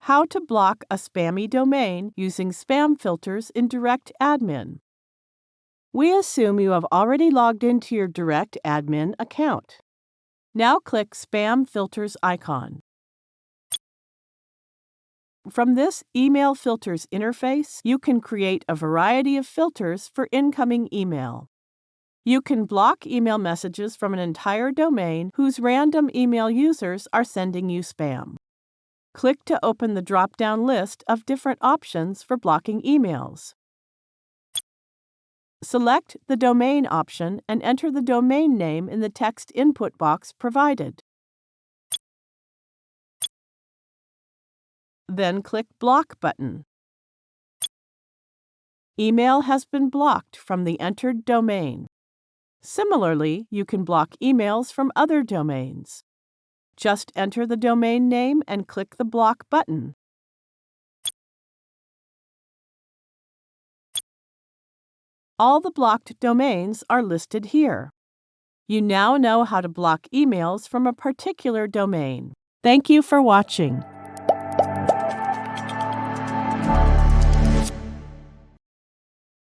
How to block a spammy domain using spam filters in DirectAdmin. We assume you have already logged into your DirectAdmin account. Now click Spam Filters icon. From this Email Filters interface, you can create a variety of filters for incoming email. You can block email messages from an entire domain whose random email users are sending you spam. Click to open the drop-down list of different options for blocking emails. Select the Domain option and enter the domain name in the text input box provided. Then click Block button. Email has been blocked from the entered domain. Similarly, you can block emails from other domains. Just enter the domain name and click the Block button. All the blocked domains are listed here. You now know how to block emails from a particular domain. Thank you for watching.